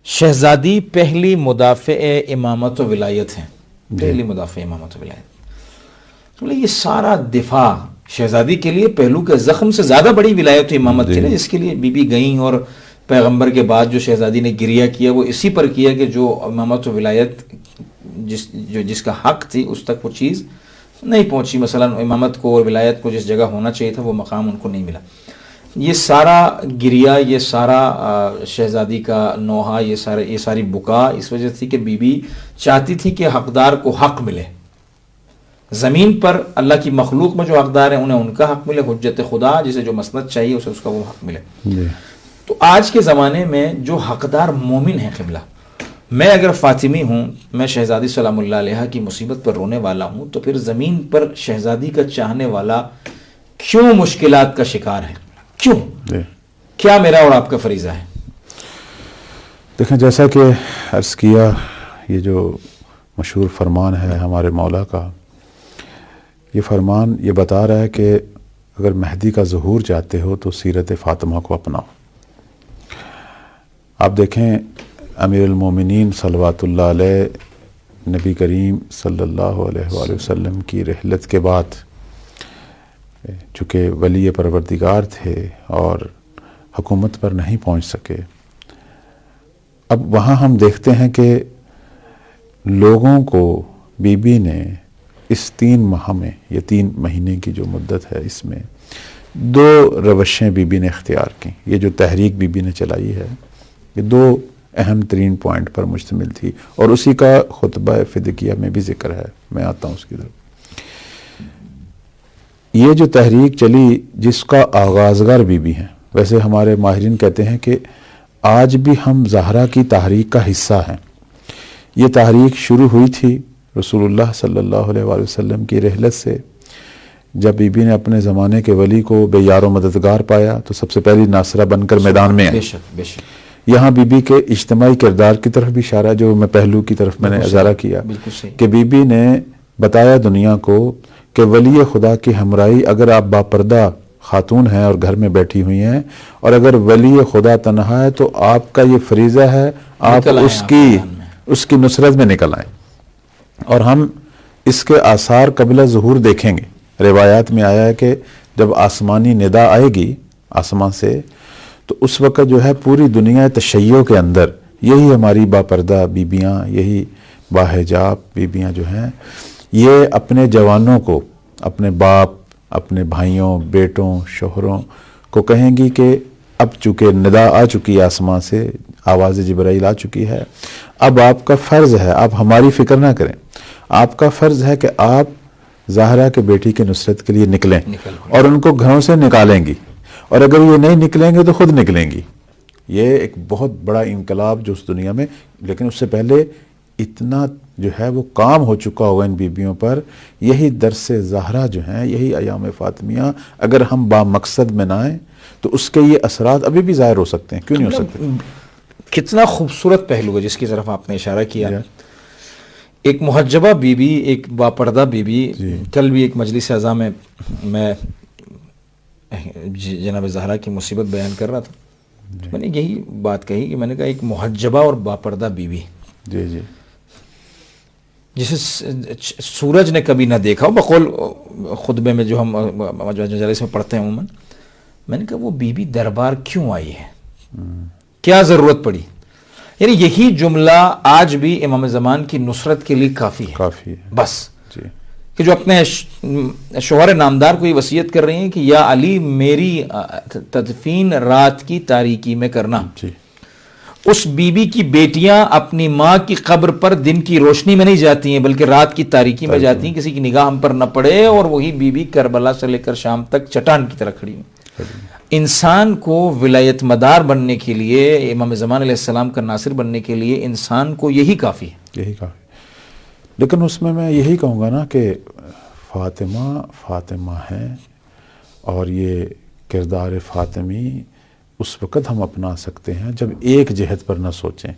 شہزادی پہلی مدافع امامت و ولایت ہیں، پہلی مدافع امامت و ولایت، تو یہ سارا دفاع شہزادی کے لیے پہلو کے زخم سے زیادہ بڑی ولایت و امامت تھی نا، جس کے لیے بی بی گئیں، اور پیغمبر کے بعد جو شہزادی نے گریہ کیا وہ اسی پر کیا کہ جو امامت و ولایت جس کا حق تھی اس تک وہ چیز نہیں پہنچی، مثلا امامت کو اور ولایت کو جس جگہ ہونا چاہیے تھا وہ مقام ان کو نہیں ملا۔ یہ سارا گریہ، یہ سارا شہزادی کا نوحہ، یہ ساری بکا اس وجہ تھی کہ بی بی چاہتی تھی کہ حقدار کو حق ملے، زمین پر اللہ کی مخلوق میں جو حقدار ہیں انہیں ان کا حق ملے، حجت خدا جسے جو مسند چاہیے اسے اس کا وہ حق ملے۔ تو آج کے زمانے میں جو حقدار مومن ہیں، قبلہ، میں اگر فاطمی ہوں، میں شہزادی سلام اللہ علیہ کی مصیبت پر رونے والا ہوں، تو پھر زمین پر شہزادی کا چاہنے والا کیوں مشکلات کا شکار ہے؟ کیوں؟ کیا میرا اور آپ کا فریضہ ہے؟ دیکھیں، جیسا کہ عرض کیا، یہ جو مشہور فرمان ہے ہمارے مولا کا، یہ فرمان یہ بتا رہا ہے کہ اگر مہدی کا ظہور چاہتے ہو تو سیرت فاطمہ کو اپناؤ۔ آپ دیکھیں، امیر المومنین صلوات اللہ علیہ، نبی کریم صلی اللہ علیہ وآلہ وسلم کی رحلت کے بعد چونکہ ولی پروردگار تھے اور حکومت پر نہیں پہنچ سکے، اب وہاں ہم دیکھتے ہیں کہ لوگوں کو بی بی نے اس 3 ماہ میں، یہ 3 مہینے کی جو مدت ہے، اس میں 2 روشیں بی بی نے اختیار کی۔ یہ جو تحریک بی بی نے چلائی ہے، یہ 2 اہم ترین پوائنٹ پر مشتمل تھی، اور اسی کا خطبہ فدکیہ میں بھی ذکر ہے، میں آتا ہوں اس کی طرف۔ یہ جو تحریک چلی، جس کا آغازگر بی بی ہیں، ویسے ہمارے ماہرین کہتے ہیں کہ آج بھی ہم زہرا کی تحریک کا حصہ ہیں۔ یہ تحریک شروع ہوئی تھی رسول اللہ صلی اللہ علیہ وآلہ وسلم کی رحلت سے، جب بی بی نے اپنے زمانے کے ولی کو بے یار و مددگار پایا تو سب سے پہلی ناصرہ بن کر میدان میں آئی۔ بے شک۔ یہاں بی بی کے اجتماعی کردار کی طرف بھی اشارہ، جو میں پہلو کی طرف میں نے اشارہ کیا کہ بی بی نے بتایا دنیا کو کہ ولی خدا کی ہمراہی، اگر آپ باپردہ خاتون ہیں اور گھر میں بیٹھی ہوئی ہیں، اور اگر ولی خدا تنہا ہے تو آپ کا یہ فریضہ ہے، آپ اس کی نصرت میں نکل آئیں۔ اور ہم اس کے آثار قبل ظہور دیکھیں گے۔ روایات میں آیا ہے کہ جب آسمانی ندا آئے گی آسمان سے، تو اس وقت جو ہے پوری دنیا تشیع کے اندر یہی ہماری باپردہ بیبیاں، یہی باحجاب بیبیاں جو ہیں، یہ اپنے جوانوں کو، اپنے باپ، اپنے بھائیوں، بیٹوں، شوہروں کو کہیں گی کہ اب چونکہ ندا آ چکی ہے آسمان سے، آواز جبرائیل آ چکی ہے، اب آپ کا فرض ہے، آپ ہماری فکر نہ کریں، آپ کا فرض ہے کہ آپ زہرا کے بیٹی کی نصرت کے لیے نکلیں، اور ان کو گھروں سے نکالیں گی، اور اگر یہ نہیں نکلیں گے تو خود نکلیں گی۔ یہ ایک بہت بڑا انقلاب جو اس دنیا میں، لیکن اس سے پہلے اتنا جو ہے وہ کام ہو چکا ہوگا ان بیبیوں پر۔ یہی درس زہرا جو ہیں، یہی ایام فاطمیہ، اگر ہم با مقصد میں نہ آئیں تو اس کے یہ اثرات ابھی بھی ظاہر ہو سکتے ہیں، کیوں نہیں ہو سکتے؟ کتنا خوبصورت پہلو ہے جس کی طرف آپ نے اشارہ کیا۔ ایک محجبہ بی بی، ایک باپردہ بی بی، کل بھی ایک مجلس اعزاء میں جناب زہرا کی مصیبت بیان کر رہا تھا، میں نے یہی بات کہی کہ میں نے کہا ایک محجبہ اور باپردہ بی بی، جسے سورج نے کبھی نہ دیکھا ہو، بقول خطبے میں جو ہم مجالس میں پڑھتے ہیں عموماً، میں نے کہا وہ بی بی دربار کیوں آئی ہے، کیا ضرورت پڑی؟ یعنی یہی جملہ آج بھی امام زمان کی نصرت کے لیے کافی ہے، بس کہ جو اپنے شوہر نامدار کو یہ وصیت کر رہی ہیں کہ یا علی میری تدفین رات کی تاریکی میں کرنا۔ اس بی بی کی بیٹیاں اپنی ماں کی قبر پر دن کی روشنی میں نہیں جاتی ہیں بلکہ رات کی تاریکی میں جاتی ہیں، کسی کی نگاہ ہم پر نہ پڑے، اور وہی بی بی کربلا سے لے کر شام تک چٹان کی طرح کھڑی ہیں۔ انسان کو ولایت مدار بننے کے لیے، امام زمان علیہ السلام کا ناصر بننے کے لیے انسان کو یہی کافی ہے، یہی کافی۔ لیکن اس میں یہی کہوں گا نا کہ فاطمہ ہیں، اور یہ کردار فاطمی اس وقت ہم اپنا سکتے ہیں جب ایک جہت پر نہ سوچیں،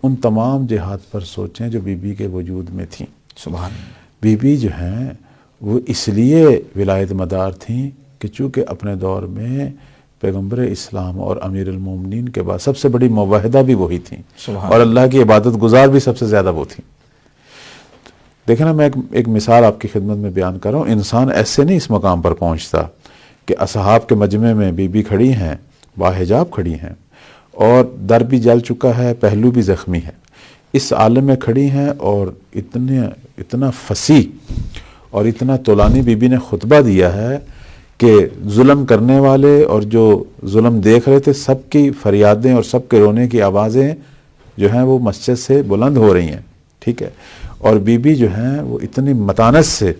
ان تمام جہات پر سوچیں جو بی بی کے وجود میں تھیں۔ سبحان بی بی جو ہیں وہ اس لیے ولایت مدار تھیں کہ چونکہ اپنے دور میں پیغمبر اسلام اور امیر المومنین کے بعد سب سے بڑی موحدہ بھی وہی تھیں، سبحان اور اللہ کی عبادت گزار بھی سب سے زیادہ وہ تھیں۔ دیکھیں نا، میں ایک مثال آپ کی خدمت میں بیان کر رہا ہوں۔ انسان ایسے نہیں اس مقام پر پہنچتا کہ اصحاب کے مجمع میں بی بی کھڑی ہیں، باحجاب کھڑی ہیں، اور در بھی جل چکا ہے، پہلو بھی زخمی ہے، اس عالم میں کھڑی ہیں، اور اتنا فصیح اور اتنا طولانی بی بی نے خطبہ دیا ہے کہ ظلم کرنے والے اور جو ظلم دیکھ رہے تھے سب کی فریادیں اور سب کے رونے کی آوازیں جو ہیں وہ مسجد سے بلند ہو رہی ہیں، ٹھیک ہے، اور بی بی جو ہیں وہ اتنی متانت سے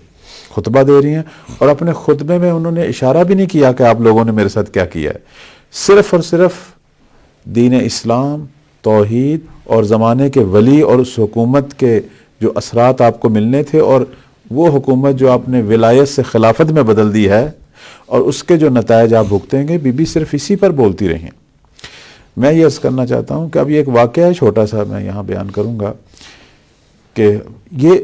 خطبہ دے رہی ہیں، اور اپنے خطبے میں انہوں نے اشارہ بھی نہیں کیا کہ آپ لوگوں نے میرے ساتھ کیا کیا ہے، صرف اور صرف دین اسلام، توحید اور زمانے کے ولی اور اس حکومت کے جو اثرات آپ کو ملنے تھے، اور وہ حکومت جو آپ نے ولایت سے خلافت میں بدل دی ہے، اور اس کے جو نتائج آپ بھگتیں گے، بی بی صرف اسی پر بولتی رہیں۔ میں یہ عرض کرنا چاہتا ہوں کہ اب یہ ایک واقعہ ہے چھوٹا سا، میں یہاں بیان کروں گا کہ یہ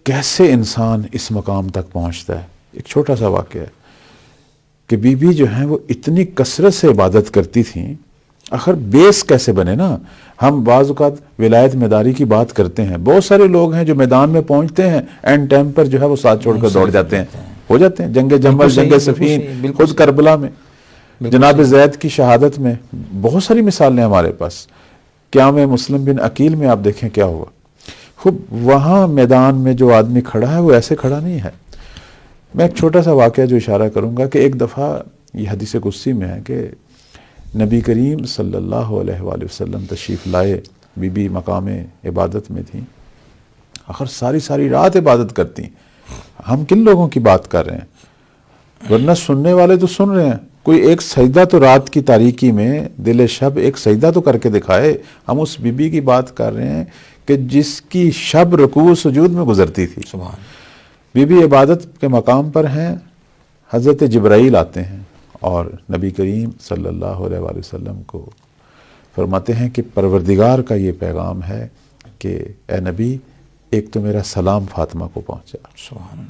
کیسے انسان اس مقام تک پہنچتا ہے۔ ایک چھوٹا سا واقعہ ہے کہ بی بی جو ہیں وہ اتنی کثرت سے عبادت کرتی تھیں، آخر بیس کیسے بنے نا؟ ہم بعض اوقات ولایت میداری کی بات کرتے ہیں، بہت سارے لوگ ہیں جو میدان میں پہنچتے ہیں، اینڈ ٹائم پر جو ہے وہ ساتھ چھوڑ کر دوڑ جاتے ہیں، ہو جاتے ہیں، جنگ جمل، جنگ صفین، خود کربلا میں، جناب زید کی شہادت میں، بہت ساری مثالیں ہمارے پاس۔ قیام مسلم بن عقیل میں آپ دیکھیں کیا ہوا، خوب وہاں میدان میں جو آدمی کھڑا ہے وہ ایسے کھڑا نہیں ہے۔ میں ایک چھوٹا سا واقعہ جو اشارہ کروں گا کہ ایک دفعہ یہ حدیث قدسی میں ہے کہ نبی کریم صلی اللہ علیہ وآلہ وسلم تشریف لائے، بی بی مقام عبادت میں تھیں، آخر ساری رات عبادت کرتی۔ ہم کن لوگوں کی بات کر رہے ہیں؟ ورنہ سننے والے تو سن رہے ہیں، کوئی ایک سجدہ تو رات کی تاریکی میں دل شب ایک سجدہ تو کر کے دکھائے۔ ہم اس بی بی کی بات کر رہے ہیں کہ جس کی شب رکوع سجود میں گزرتی تھی۔ سبحان بی بی عبادت کے مقام پر ہیں، حضرت جبرائیل آتے ہیں اور نبی کریم صلی اللہ علیہ وآلہ وسلم کو فرماتے ہیں کہ پروردگار کا یہ پیغام ہے کہ اے نبی، ایک تو میرا سلام فاطمہ کو پہنچا، سبحان،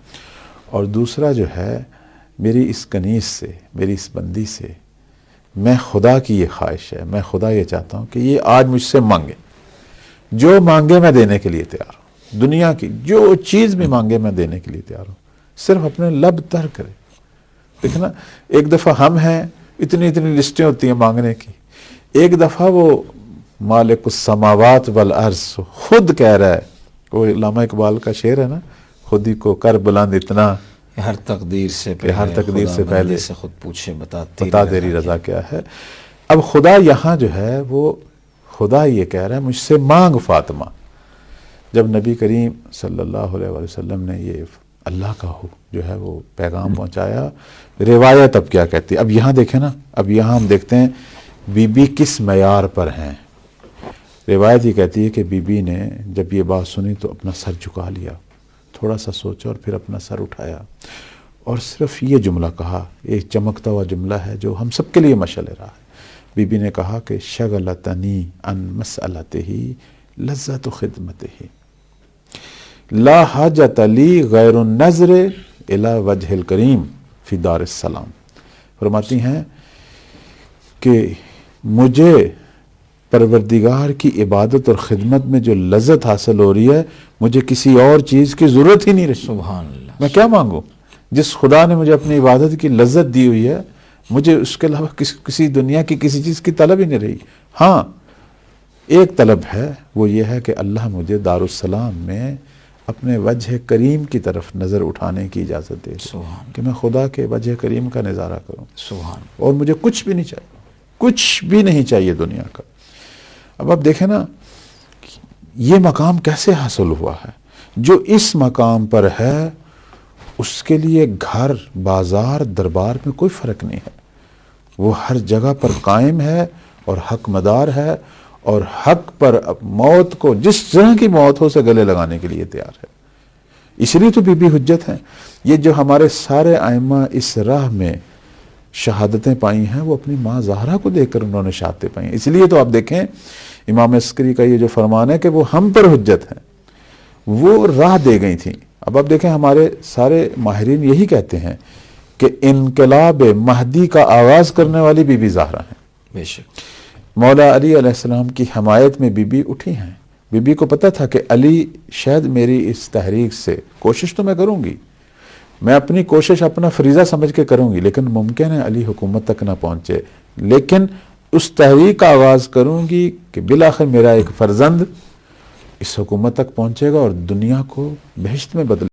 اور دوسرا جو ہے میری اس کنیز سے، میری اس بندی سے میں خدا کی یہ خواہش ہے، میں خدا یہ چاہتا ہوں کہ یہ آج مجھ سے مانگے، جو مانگے میں دینے کے لیے تیار ہوں، دنیا کی جو چیز بھی مانگے میں دینے کے لیے تیار ہوں، صرف اپنے لب تر کرے۔ دیکھنا، ایک دفعہ ہم ہیں، اتنی لسٹیں ہوتی ہیں مانگنے کی، ایک دفعہ وہ مالک السماوات والارض خود کہہ رہا ہے، وہ علامہ اقبال کا شعر ہے نا، خود ہی کو کر بلند اتنا، ہر تقدیر سے پہلے سے خود پوچھے بتا تیری رضا کیا ہے۔ اب خدا یہاں جو ہے وہ خدا یہ کہہ رہا ہے مجھ سے مانگ فاطمہ۔ جب نبی کریم صلی اللہ علیہ وآلہ وسلم نے یہ اللہ کا جو ہے وہ پیغام پہنچایا، روایت اب کیا کہتی ہے؟ اب یہاں دیکھیں نا، اب یہاں ہم دیکھتے ہیں بی بی کس معیار پر ہیں۔ روایت یہ کہتی ہے کہ بی بی نے جب یہ بات سنی تو اپنا سر جھکا لیا، تھوڑا سا سوچا اور پھر اپنا سر اٹھایا اور صرف یہ جملہ کہا، ایک چمکتا ہوا جملہ ہے جو ہم سب کے لیے مشعل راہ ہے۔ بی بی نے کہا کہ شغلتنی عن مسئلتہ لذت خدمتہ لا حاجت لی غیر النظر الی وجہ الکریم فی دار السلام۔ فرماتی ہیں کہ مجھے پروردگار کی عبادت اور خدمت میں جو لذت حاصل ہو رہی ہے، مجھے کسی اور چیز کی ضرورت ہی نہیں رہی۔ سبحان اللہ، میں کیا مانگوں؟ جس خدا نے مجھے اپنی عبادت کی لذت دی ہوئی ہے، مجھے اس کے علاوہ کسی دنیا کی کسی چیز کی طلب ہی نہیں رہی۔ ہاں، ایک طلب ہے، وہ یہ ہے کہ اللہ مجھے دارالسلام میں اپنے وجہ کریم کی طرف نظر اٹھانے کی اجازت دے کہ میں خدا کے وجہ کریم کا نظارہ کروں، سبحان، اور مجھے کچھ بھی نہیں چاہیے، کچھ بھی نہیں چاہیے دنیا کا۔ اب آپ دیکھیں نا، یہ مقام کیسے حاصل ہوا ہے؟ جو اس مقام پر ہے اس کے لیے گھر، بازار، دربار میں کوئی فرق نہیں ہے، وہ ہر جگہ پر قائم ہے اور حق مدار ہے، اور حق پر موت کو جس طرح کی موت ہو سے گلے لگانے کے لیے تیار ہے۔ اس لیے تو بی بی حجت ہیں۔ یہ جو ہمارے سارے ائمہ اس راہ میں شہادتیں پائی ہیں، وہ اپنی ماں زہرا کو دیکھ کر انہوں نے شہادتیں پائی ہیں۔ اس لیے تو آپ دیکھیں امام عسکری کا یہ جو فرمان ہے کہ وہ ہم پر حجت ہیں، وہ راہ دے گئی تھیں۔ اب آپ دیکھیں ہمارے سارے ماہرین یہی کہتے ہیں کہ انقلاب مہدی کا آغاز کرنے والی بی بی زہرا ہیں. بے شک. مولا علی علیہ السلام کی حمایت میں بی بی اٹھی ہیں. بی بی کو پتہ تھا کہ علی شاید میری اس تحریک سے، کوشش تو میں کروں گی، میں اپنی کوشش اپنا فریضہ سمجھ کے کروں گی، لیکن ممکن ہے علی حکومت تک نہ پہنچے، لیکن اس تحریک کا آغاز کروں گی کہ بالآخر میرا ایک فرزند اس حکومت تک پہنچے گا اور دنیا کو بہشت میں بدل